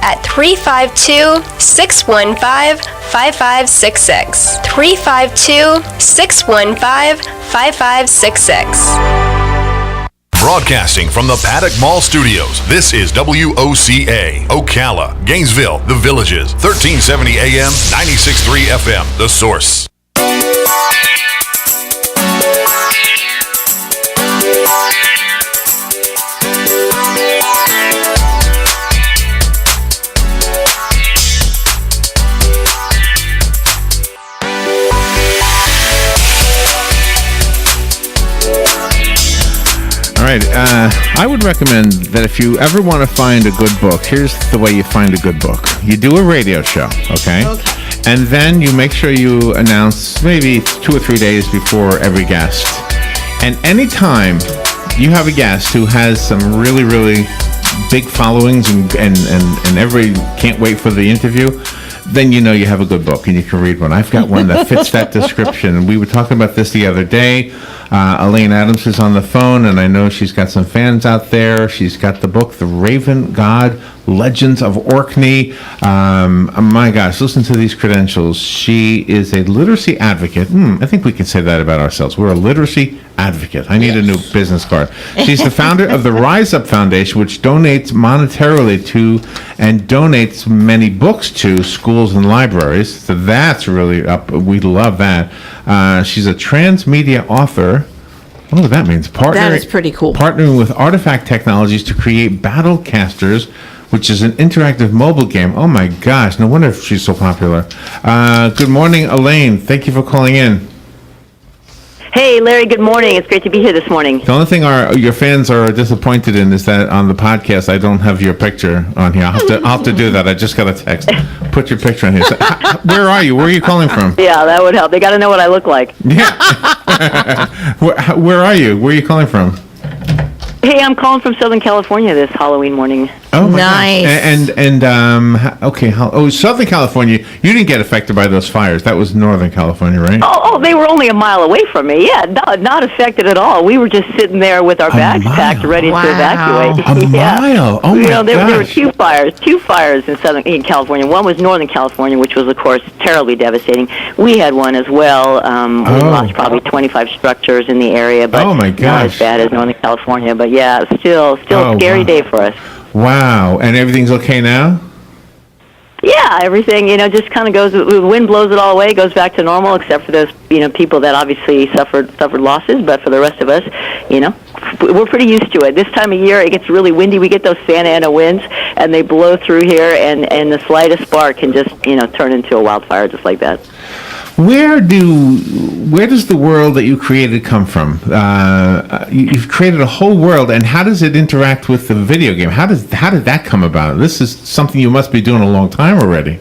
at 352-615-5566. 352-615-5566. Broadcasting from the Paddock Mall Studios, this is WOCA, Ocala, Gainesville, The Villages, 1370 AM, 96.3 FM, The Source. All right, I would recommend that if you ever want to find a good book, here's the way you find a good book. You do a radio show, okay? And then you make sure you announce maybe 2 or 3 days before every guest. And anytime you have a guest who has some really, really big followings and everybody can't wait for the interview, then you know you have a good book and you can read one. I've got one that fits that description. And we were talking about this the other day. Alane Adams is on the phone, and I know she's got some fans out there. She's got the book, The Raven God, Legends of Orkney. My gosh, listen to these credentials. She is a literacy advocate. I think we can say that about ourselves. We're a literacy advocate. I need a new business card. She's the founder of the Rise Up Foundation, which donates monetarily to and donates many books to schools and libraries. So that's really up. We love that. She's a transmedia author. I don't know what that means. That is pretty cool. Partnering with Artifact Technologies to create Battlecasters, which is an interactive mobile game. Oh my gosh, no wonder she's so popular. Good morning, Alane. Thank you for calling in. Hey, Larry, good morning. It's great to be here this morning. The only thing your fans are disappointed in is that on the podcast, I don't have your picture on here. I'll have to do that. I just got a text. Put your picture on here. So, where are you? Where are you calling from? Yeah, that would help. They got to know what I look like. Yeah. Where are you? Where are you calling from? Hey, I'm calling from Southern California this Halloween morning. Oh, my nice. gosh. Okay. Southern California. You didn't get affected by those fires. That was Northern California, right? Oh, they were only a mile away from me. Yeah, not affected at all. We were just sitting there with our bags packed, ready to evacuate. A mile? Oh, my gosh. There were two fires in Southern California. One was Northern California, which was, of course, terribly devastating. We had one as well. We lost probably 25 structures in the area, but my gosh. Not as bad as Northern California. But yeah, still a scary day for us. Wow. And everything's okay now? Yeah, everything, just kind of goes, the wind blows it all away, goes back to normal, except for those, people that obviously suffered losses, but for the rest of us, we're pretty used to it. This time of year, it gets really windy. We get those Santa Ana winds, and they blow through here, and the slightest spark can just, turn into a wildfire just like that. Where does the world that you created come from? You've created a whole world, and how does it interact with the video game? How did that come about? This is something you must be doing a long time already.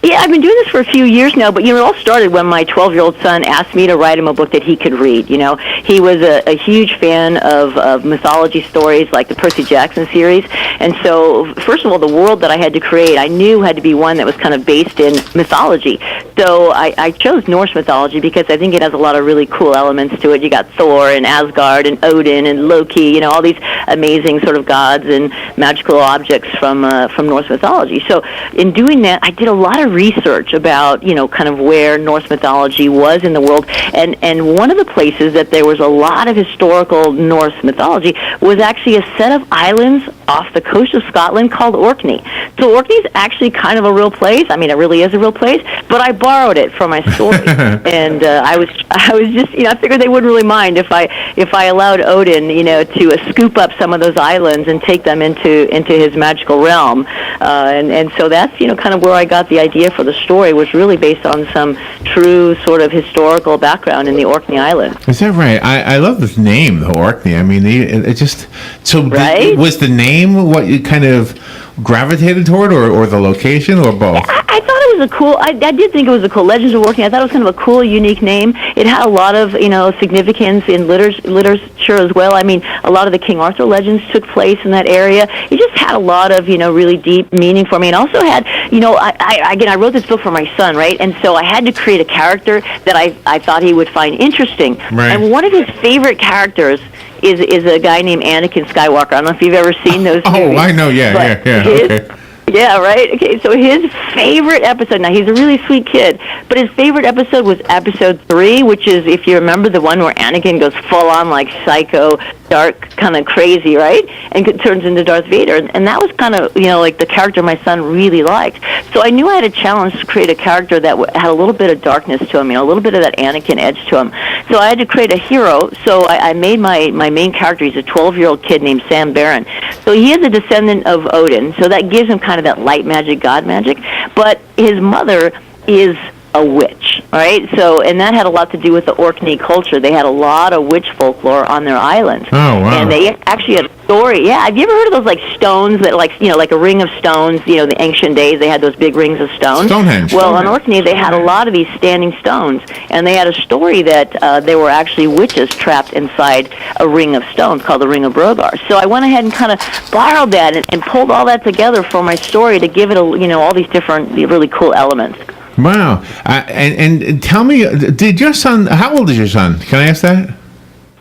Yeah, I've been doing this for a few years now, but it all started when my 12-year-old son asked me to write him a book that he could read. He was a huge fan of mythology stories like the Percy Jackson series, and so first of all, the world that I had to create, I knew had to be one that was kind of based in mythology. So I chose Norse mythology because I think it has a lot of really cool elements to it. You got Thor and Asgard and Odin and Loki, all these amazing sort of gods and magical objects from Norse mythology. So in doing that, I did a lot of research about, kind of where Norse mythology was in the world. And one of the places that there was a lot of historical Norse mythology was actually a set of islands off the coast of Scotland called Orkney. So Orkney is actually kind of a real place. I mean, it really is a real place, but I borrowed it for my story. And I was just, I figured they wouldn't really mind if I allowed Odin, to scoop up some of those islands and take them into his magical realm. And so that's, kind of where I got the idea for the story, was really based on some true sort of historical background in the Orkney Island. Is that right? I love this name, the Orkney. I mean, it just, so right? Was the name what you kind of gravitated toward, or the location, or both? I thought it was a cool, I did think it was a cool, Legends of Orkney. I thought it was kind of a cool, unique name. It had a lot of, significance in literature as well. I mean, a lot of the King Arthur legends took place in that area. It just had a lot of, really deep meaning for me. And also had, I wrote this book for my son, right? And so I had to create a character that I thought he would find interesting. Right. And one of his favorite characters is a guy named Anakin Skywalker. I don't know if you've ever seen those movies. Oh, I know. Yeah. Okay. Yeah, right? Okay, so his favorite episode, now he's a really sweet kid, but his favorite episode was episode 3, which is, if you remember, the one where Anakin goes full-on, like, psycho, dark, kind of crazy, right? And turns into Darth Vader. And that was kind of, like the character my son really liked. So I knew I had a challenge to create a character that had a little bit of darkness to him, a little bit of that Anakin edge to him. So I had to create a hero, so I made my main character, he's a 12-year-old kid named Sam Barron. So he is a descendant of Odin, so that gives him kind of that light magic, god magic, but his mother is a witch, right? So, and that had a lot to do with the Orkney culture. They had a lot of witch folklore on their island. Oh, wow. And they actually had a story. Yeah, have you ever heard of those, like, stones that, like, like a ring of stones, the ancient days, they had those big rings of stones? Stonehenge. Well, on Orkney, they had a lot of these standing stones, and they had a story that there were actually witches trapped inside a ring of stones called the Ring of Brogar. So I went ahead and kind of borrowed that and pulled all that together for my story to give it, all these different really cool elements. Wow. And tell me, did your son, how old is your son? Can I ask that?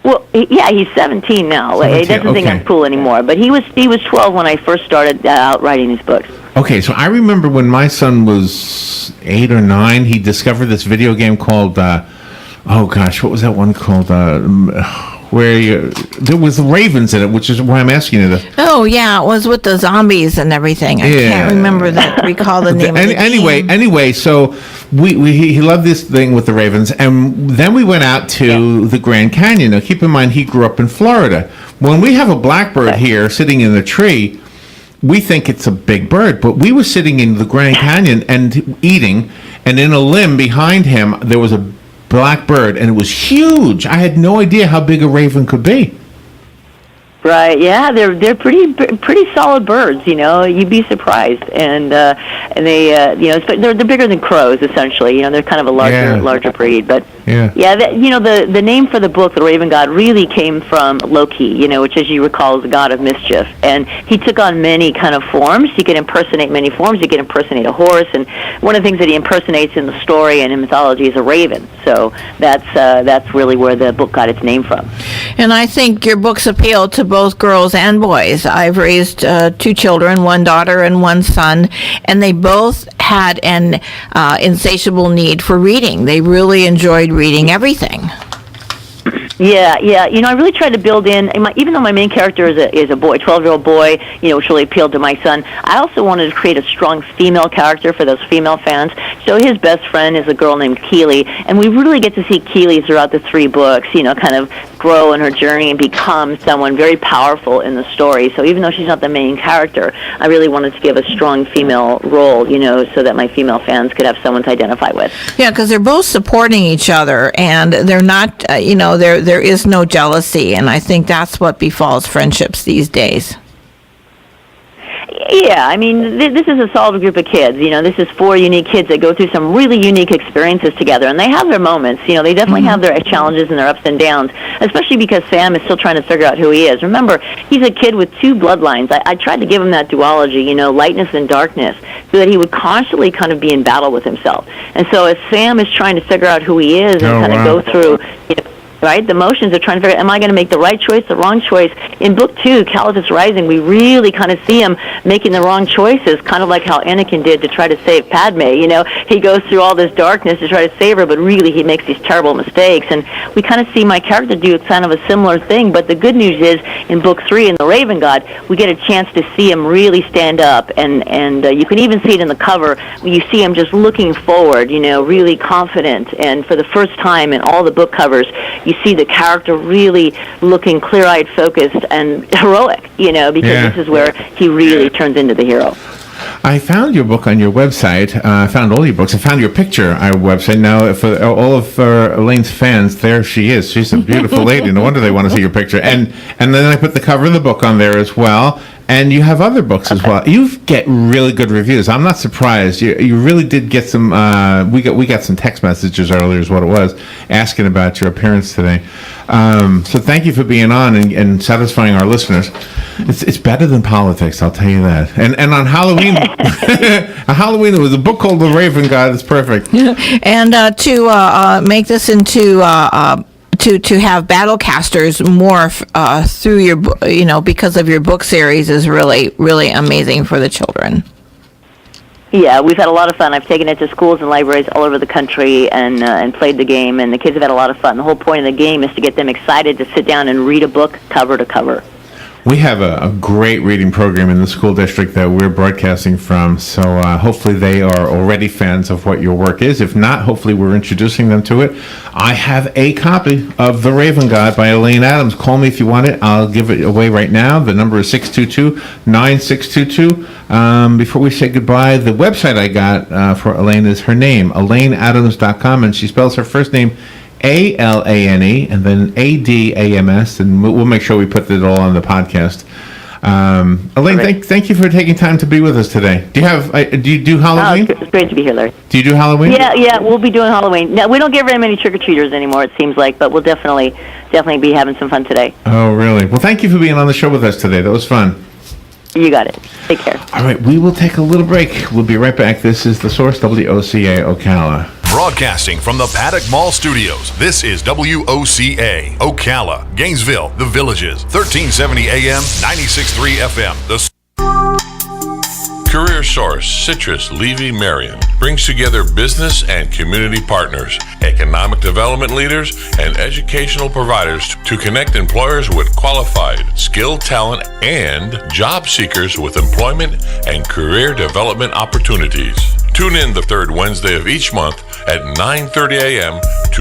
Well, yeah, he's 17 now. 17, He doesn't think okay. I'm cool anymore, but he was 12 when I first started out writing these books. Okay, so I remember when my son was 8 or 9, he discovered this video game called, oh gosh, what was that one called? Where there was ravens in it, which is why I'm asking you this. Oh yeah, it was with the zombies and everything. I can't remember recall the name. Of the anyway, so he loved this thing with the ravens, and then we went out to the Grand Canyon. Now, keep in mind, he grew up in Florida. When we have a blackbird here sitting in the tree, we think it's a big bird, but we were sitting in the Grand Canyon and eating, and in a limb behind him there was a black bird, and it was huge. I had no idea how big a raven could be. Right. Yeah, they're pretty solid birds. You'd be surprised, and they they're bigger than crows essentially. They're kind of a larger breed. But the name for the book, The Raven God, really came from Loki. Which, as you recall, is the god of mischief, and he took on many kind of forms. He could impersonate many forms. He could impersonate a horse, and one of the things that he impersonates in the story and in mythology is a raven. So that's really where the book got its name from. And I think your books appeal to both girls and boys. I've raised 2 children, 1 daughter and 1 son, and they both had an insatiable need for reading. They really enjoyed reading everything. Yeah. I really tried to build in, even though my main character is a boy, 12-year-old boy, which really appealed to my son, I also wanted to create a strong female character for those female fans. So his best friend is a girl named Keely, and we really get to see Keely throughout the 3 books, kind of grow in her journey and become someone very powerful in the story. So even though she's not the main character, I really wanted to give a strong female role, so that my female fans could have someone to identify with. Yeah, because they're both supporting each other, and they're not, there is no jealousy, and I think that's what befalls friendships these days. Yeah, this is a solid group of kids. This is 4 unique kids that go through some really unique experiences together, and they have their moments. They definitely have their challenges and their ups and downs, especially because Sam is still trying to figure out who he is. Remember, he's a kid with 2 bloodlines. I tried to give him that duology, lightness and darkness, so that he would constantly kind of be in battle with himself. And so as Sam is trying to figure out who he is and go through, right? The motions of trying to figure out, am I going to make the right choice, the wrong choice? In book 2, Caliph Rising, we really kind of see him making the wrong choices, kind of like how Anakin did to try to save Padme. He goes through all this darkness to try to save her, but really he makes these terrible mistakes. And we kind of see my character do kind of a similar thing. But the good news is, in book 3, in The Raven God, we get a chance to see him really stand up. And you can even see it in the cover. You see him just looking forward, really confident. And for the first time in all the book covers, you see the character really looking clear-eyed, focused, and heroic, because this is where he really turns into the hero. I found your book on your website. I found all your books. I found your picture on your website. Now, for all of Alane's fans, there she is. She's a beautiful lady. No wonder they want to see your picture. And then I put the cover of the book on there as well. And you have other books as well. You get really good reviews. I'm not surprised. You really did get some. We got some text messages earlier, is what it was, asking about your appearance today. So thank you for being on and satisfying our listeners. It's better than politics, I'll tell you that. And on Halloween, on Halloween there was a book called The Raven God. It's perfect. And to make this into to have Battlecasters morph through your, because of your book series is really, really amazing for the children. Yeah, we've had a lot of fun. I've taken it to schools and libraries all over the country and played the game, and the kids have had a lot of fun. The whole point of the game is to get them excited to sit down and read a book cover to cover. We have a great reading program in the school district that we're broadcasting from, so hopefully they are already fans of what your work is. If not, hopefully we're introducing them to it. I have a copy of The Raven God by Alane Adams. Call me if you want it. I'll give it away right now. The number is 622-9622. Before we say goodbye, the website I got for Alane is her name, AlaneAdams.com, and she spells her first name Alane and then Adams, and we'll make sure we put it all on the podcast. Alane, thank you for taking time to be with us today. Do you do Halloween? It's great to be here, Larry. Do you do Halloween? Yeah, we'll be doing Halloween. No, we don't get very many trick-or-treaters anymore, it seems like, but we'll definitely be having some fun today. Oh, really? Well, thank you for being on the show with us today. That was fun. You got it. Take care. All right, we will take a little break. We'll be right back. This is The Source, WOCA Ocala. Broadcasting from the Paddock Mall Studios, this is WOCA, Ocala, Gainesville, The Villages, 1370 AM, 96.3 FM. Career Source Citrus Levy Marion brings together business and community partners, economic development leaders, and educational providers to connect employers with qualified, skilled talent and job seekers with employment and career development opportunities. Tune in the third Wednesday of each month at 9:30 a.m. to